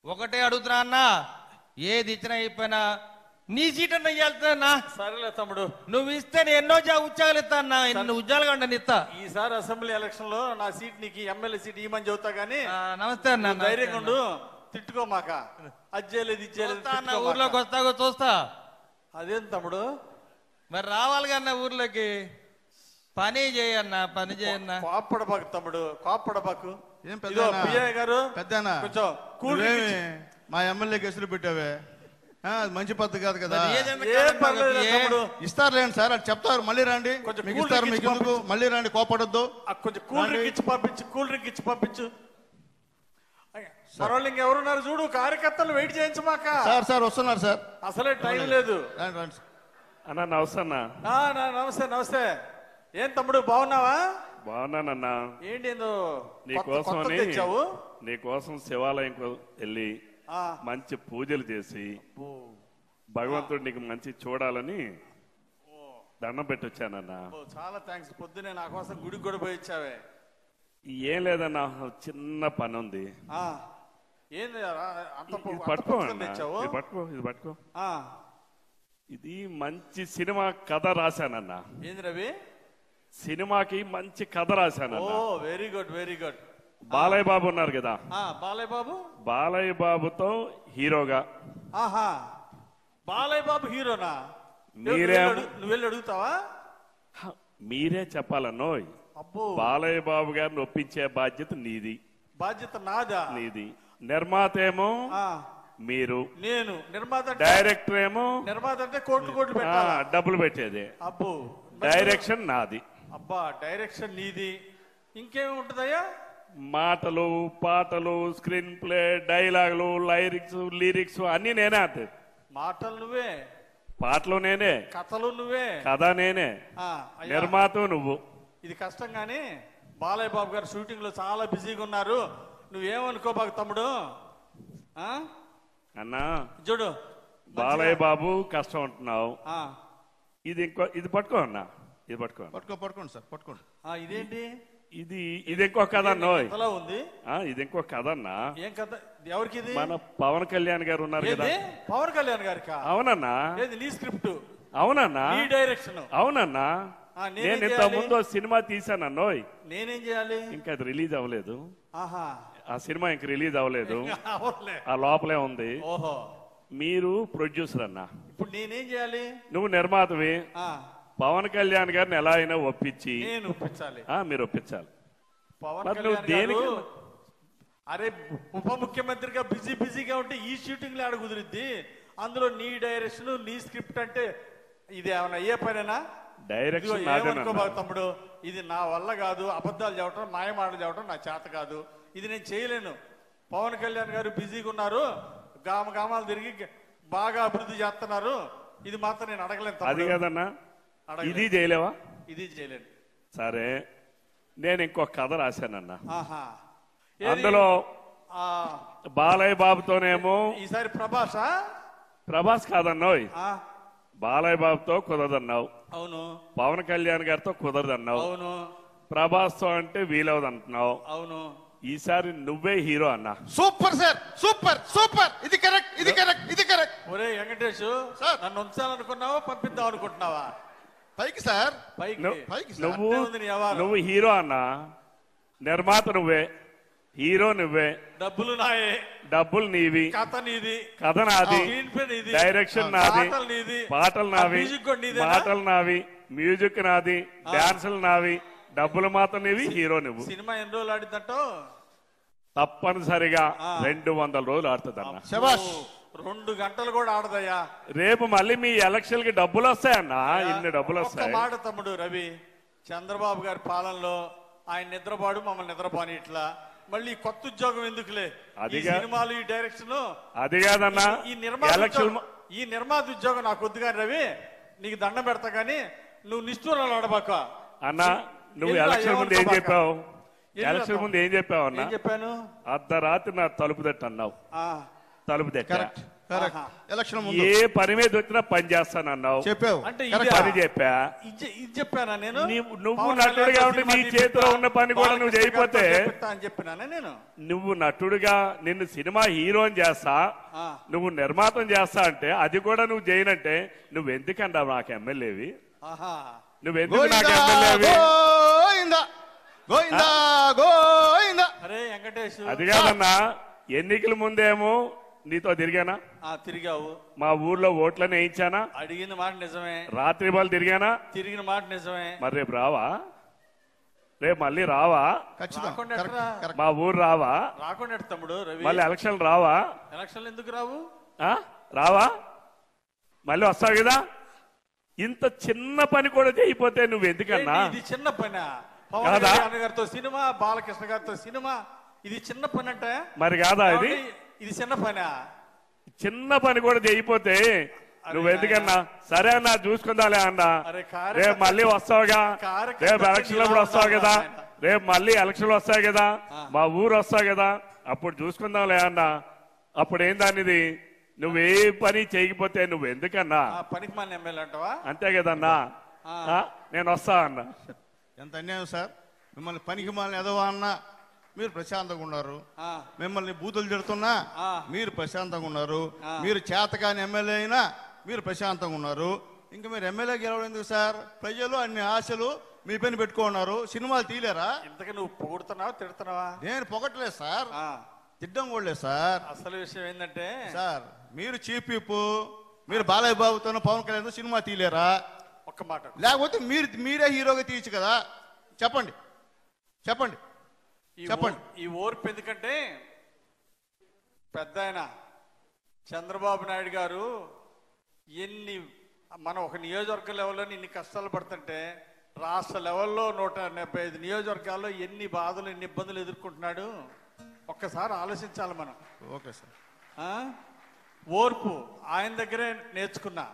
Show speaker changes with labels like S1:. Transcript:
S1: ఒకటే అడుగుతున్నా అన్న, ఏది ఇచ్చినా అయిపోయినా నీ సీట్ అన్న ఇయ్యాలన్నా.
S2: సరేలే తమ్ముడు,
S1: నువ్వు ఇస్తే నేను ఎన్నో ఉద్యోగాలు ఇస్తా అన్న, ఎన్ని ఉద్యోగాలు కంటే ఇస్తా.
S2: ఈసారి అసెంబ్లీ ఎలక్షన్ లో నా సీట్ నీకు ఎమ్మెల్యే సీట్ ఇవ్వమని చెబుతా గానీ.
S1: నమస్తే అన్న.
S2: ధైర్యంగా ఉండు, తిట్టుకోమాక. అది చేయలేదు ఇది చేయలేదు
S1: అన్న, ఊర్లోకి వస్తాగో చూస్తా.
S2: అదేం తమ్ముడు,
S1: మరి రావాలి కన్నా ఊర్లోకి. పని చేయన్న, పని చేయన్న.
S2: కోప్పడబాకు తమ్ముడు, కోప్పడబాకు.
S3: ఏం పెద్ద
S2: గారు
S3: పెద్దనా
S2: కొంచెం కూల్
S3: మా ఎమ్మెల్యే కేసులు పెట్టావే, మంచి పద్ధతి కాదు కదా. ఇస్తారులేండి సార్, అది చెప్తారు. మళ్ళీ రండి, మీకు ఇస్తారు, మీకు ఎందుకు మళ్ళీ రండి, కోపడొద్దు.
S2: కొంచెం కూల్ డ్రింక్ ఇచ్చి పంపించు, కూల్ డ్రింక్ ఇచ్చి పంపించు. మరోళ్ళు ఇంకెవరున్నారు చూడు, కార్యకర్తలు వెయిట్ చేయించమాక.
S3: సార్ సార్ వస్తున్నారు సార్,
S2: అసలే టైం లేదు.
S4: అన్నా నమస్తే అన్నా.
S2: నమస్తే నమస్తే. ఏం తమ్ముడు బాగున్నావా?
S4: బాగున్నానన్నా.
S2: ఏంటి ఏందో
S4: నీకోసం శివాలయం వెళ్ళి మంచి పూజలు చేసి భగవంతుడు నీకు మంచి చూడాలని దండం పెట్టొచ్చానన్నా.
S2: చాలా థ్యాంక్స్. పొద్దునే నా కోసం గుడికి కూడా పోయి ఇచ్చావే.
S4: ఏం లేదన్నా, చిన్న పని ఉంది. పట్టుకో పట్టుకో, ఇది పట్టుకో. ఇది మంచి సినిమా కథ రాశానన్నా.
S2: ఏంది రవి?
S4: సినిమాకి మంచి కథ రాశానన్నా.
S2: Very good very good.
S4: Balayya Babu ఉన్నారు కదా,
S2: బాలయ్య బాబు,
S4: బాలయ్య బాబుతో హీరోగా.
S2: బాలయ్య బాబు హీరోనా? నువ్వు వెళ్ళి అడుగుతావా?
S4: మీరే చెప్పాలన్నోయ్. బాలయ్య బాబు గారిని ఒప్పించే బాధ్యత నీది.
S2: బాధ్యత నాదా?
S4: నీది. నిర్మాత ఏమో మీరు,
S2: నేను నిర్మాత.
S4: డైరెక్టర్ ఏమో,
S2: నిర్మాత అంటే కోట్లు కోట్లు పెట్టాలా,
S4: డబ్బులు పెట్టేది.
S2: అబ్బో,
S4: డైరెక్షన్ నాది.
S2: అబ్బా, డైరెక్షన్ నీది. ఇంకేమి ఉంటుందయ్యా?
S4: మాటలు, పాటలు, స్క్రీన్ ప్లే, డైలాగులు, లిరిక్స్ అన్ని నేనే. అంతే.
S2: మాటలు నువ్వే,
S4: పాటలు నేనే,
S2: కథలు నువ్వే,
S4: కథ నేనే, నిర్మాత నువ్వు.
S2: ఇది కష్టం గానీ బాలయ్య బాబు గారు షూటింగ్ లో చాలా బిజీగా ఉన్నారు. నువ్వేమనుకోబాకు తమ్ముడు.
S4: అన్నా
S2: చూడు,
S4: బాలయ్య బాబు కష్టం అంటున్నావు. ఇది పట్టుకో అన్నా, ఇది
S3: పట్టుకోండి సార్, పట్టుకోండి.
S2: ఇదేంటి?
S4: ఇది ఇంకో కథ అన్నోయ్.
S2: ఉంది.
S4: ఇది ఇంకో కథ అన్నా.
S2: ఏం కథ? ఎవరికి?
S4: మన పవన్ కళ్యాణ్ గారు ఉన్నారు కదా.
S2: పవన్ కళ్యాణ్ గారికి?
S4: అవునన్నా.
S2: నీ స్క్రిప్ట్?
S4: అవునన్నా.
S2: నీ డైరెక్షన్?
S4: అవునన్నా. నేను ఇంత ముందు సినిమా తీసానన్నోయ్.
S2: నేనేం చేయాలి?
S4: ఇంకా అది రిలీజ్ అవ్వలేదు. ఆ సినిమా ఇంక రిలీజ్ అవ్వలేదు, ఆ లోపలే ఉంది.
S2: ఓహో,
S4: మీరు ప్రొడ్యూసర్ అన్నా.
S2: ఇప్పుడు నేనేం చేయాలి?
S4: నువ్వు నిర్మాతవి. పవన్ కళ్యాణ్ గారిని ఎలా అయినా ఒప్పించి
S2: నేను ఒప్పించాలి.
S4: మీరు ఒప్పించాలి.
S2: పవన్ కళ్యాణ్ గారు అరే ఉప ముఖ్యమంత్రిగా బిజీగా ఉంటే ఈ షూటింగ్ ఆడ కుదిరిద్ది. అందులో నీ డైరెక్షన్, నీ స్క్రిప్ట్ అంటే ఇది ఏమన్నా అయ్యే పనేనా?
S4: డైరెక్షన్
S2: తమ్ముడు, ఇది నా వల్ల కాదు. అబద్ధాలు చెప్పడం, మాయమాటలు చెప్పడం నా చేత కాదు. ఇది నేను చేయలేను. పవన్ కళ్యాణ్ గారు బిజీగా ఉన్నారు, గామాలు తిరిగి బాగా అభివృద్ధి చేస్తున్నారు. ఇది మాత్రం నేను అడగలేను.
S4: అది కాదన్నా, ఇది చేయలేవా?
S2: ఇది చేయలేను.
S4: సరే, నేను ఇంకో కథ రాశానన్నా. అందులో బాలయ్య బాబుతోనేమో
S2: ఈసారి
S4: ప్రభాస్ కాదన్నావు. బాలయ్య బాబుతో కుదరదన్నావు.
S2: అవును.
S4: పవన్ కళ్యాణ్ గారితో కుదరదన్నావు.
S2: అవును.
S4: ప్రభాస్ తో అంటే వీలవదు అంటున్నావు.
S2: అవును.
S4: ఈసారి నువ్వే హీరో అన్నా.
S3: Super sir, super super. ఇది కరెక్ట్, ఇది కరెక్ట్, ఇది కరెక్ట్.
S2: ఒరే వెంకటేష్, నన్ను ఉంచాలనుకున్నావా, పంపిద్దాం అనుకుంటున్నావా?
S3: పైకి సార్,
S4: నువ్వు హీరో అన్నా. నిర్మాత నువ్వే, హీరో నువ్వే,
S2: డబ్బులు నాయే,
S4: డబ్బులు నీవి,
S2: కథ
S4: నాది, డైరెక్షన్ నాది, పాటలు నావి, మాటలు నావి, మ్యూజిక్ నాది, డాన్సులు నావి, డబ్బులు మాత్రం నీవి, హీరో నువ్వు.
S2: సినిమా ఎన్ని రోజులు ఆడిద్దంట?
S4: తప్పనిసరిగా 200 రోజులు ఆడుతుంది అన్న.
S2: 2 గంటలు కూడా ఆడదయ్యా.
S4: రేపు మళ్ళీ మీ ఎలక్షన్ కి డబ్బులు వస్తాయన్నా. ఇన్ని డబ్బులు వస్తాయి.
S2: మాట తమ్ముడు రవి, చంద్రబాబు గారి పాలనలో ఆయన నిద్రపాడు, మమ్మల్ని నిద్రపోని. ఇట్లా మళ్ళీ కొత్త ఉద్యోగం ఎందుకులే? సినిమాలు, ఈ డైరెక్షన్,
S4: అది కాదన్నా.
S2: ఈ నిర్మాత ఉద్యోగం నాకు వద్దు కానీ రవి, నీకు దండం పెడతా గానీ నువ్వు నిష్ఠూరాలు ఆడబాక
S4: అన్నా. నువ్వు ఎలక్షన్ ముందు ఏం చెప్పావు? ఎలక్షన్ ముందు ఏం చెప్పావు అన్నా?
S2: చెప్పాను,
S4: అర్ధరాత్రి నా తలుపు తట్టు అన్నావు. తలుపు తట్ట
S3: ఎలక్షన్ ముందు
S4: ఏ పని మీద వచ్చినా పని చేస్తానన్నావు,
S3: చెప్పావు.
S2: అంటే
S4: పని చెప్పా.
S2: ఇది చెప్పానా నేను?
S4: నువ్వు నటుడుగా ఉండి నీ చేతిలో ఉన్న పని కూడా నువ్వు చేయకపోతే
S2: అని చెప్పినానా నేను?
S4: నువ్వు నటుడుగా నిన్ను సినిమా హీరోని చేస్తా, నువ్వు నిర్మాతం చేస్తా అంటే అది కూడా నువ్వు చేయనంటే నువ్వెందుకన్నావు నాకు ఎమ్మెల్యేవి? నువ్వెందుకు నాకు ఎమ్మెల్యేవి?
S2: అరే వెంకటేష్,
S4: అది కాదన్నా, ఎన్నికల ముందేమో నీతో తిరిగానా?
S2: తిరిగావు.
S4: మా ఊర్లో ఓట్లను వేయించానా?
S2: అడిగిన మాట నిజమే.
S4: రాత్రి బాల్ తిరిగానా?
S2: తిరిగిన మాట నిజమే.
S4: మరి రేపు రావా? రేపు మళ్ళీ రావా? మా ఊరు రావా?
S2: రాకుండా తమ్ముడు రవి,
S4: మళ్ళీ ఎలక్షన్ రావా?
S2: ఎలక్షన్లు ఎందుకు రావు?
S4: రావా? మళ్ళీ వస్తావు కదా. ఇంత చిన్న పని కూడా చేయకపోతే నువ్వు ఎందుకన్నా?
S2: ఇది చిన్న పని. పవన్ కళ్యాణ్ గారితో సినిమా, బాలకృష్ణ గారితో సినిమా, ఇది చిన్న పని అంటే
S4: మరి కాదా?
S2: ఇది చిన్న పని.
S4: చిన్న పని కూడా చేయకపోతే నువ్వెందుకన్నా? సరే అన్నా, చూసుకుందాలే అన్నా. రేపు మళ్ళీ వస్తావుగా, రేపు ఎలక్షన్ అప్పుడు వస్తావు కదా, రేపు మళ్ళీ ఎలక్షన్లు వస్తాయి కదా, మా ఊరు వస్తావు కదా, అప్పుడు చూసుకుందాంలే అన్నా. అప్పుడు ఏం దానిది? నువ్వే పని చేయకపోతే నువ్వు ఎందుకన్నా?
S2: పనికి మన ఎమ్మెల్యే అంటావా?
S4: అంతే కదన్నా. నేను వస్తా అన్నా.
S3: ఎంత అన్యాయం సార్! మిమ్మల్ని పనికి మాలిన ఎదవా అన్నా మీరు ప్రశాంతంగా ఉన్నారు, మిమ్మల్ని బూతులు తిడుతున్నా మీరు ప్రశాంతంగా ఉన్నారు, మీరు చేతకాని ఎమ్మెల్యే అయినా మీరు ప్రశాంతంగా ఉన్నారు. ఇంకా మీరు ఎమ్మెల్యే గెలవడం ఎందుకు సార్? ప్రజలు అన్ని ఆశలు మీ పైన పెట్టుకున్నారు, సినిమాలు తీయలేరా?
S2: ఇంతకీ నువ్వు పొగుడుతున్నావా తిడుతున్నావా?
S3: నేను పొగట్లేదు సార్, తిట్టం కూడా సార్.
S2: అసలు విషయం ఏంటంటే
S3: సార్, మీరు చీఫ్ విప్, మీరు బాలయ్య బాబుతో పవన్ కళ్యాణ్ సినిమా తీయలేరా?
S2: ఒక్క మాట.
S3: లేకపోతే మీరే హీరోగా తీయచ్చు కదా. చెప్పండి చెప్పండి చెప్పండి.
S2: ఈ ఓర్పు ఎందుకంటే పెద్ద ఆయన చంద్రబాబు నాయుడు గారు మనం ఒక నియోజకవర్గ లెవెల్లో ఇన్ని కష్టాలు పడుతుంటే రాష్ట్ర లెవెల్లో 175 నియోజకవర్గాల్లో ఎన్ని బాధలు, ఎన్ని ఇబ్బందులు ఎదుర్కొంటున్నాడు ఒక్కసారి ఆలోచించాలి మనం.
S3: Okay sir.
S2: ఓర్పు ఆయన దగ్గరే నేర్చుకున్నా.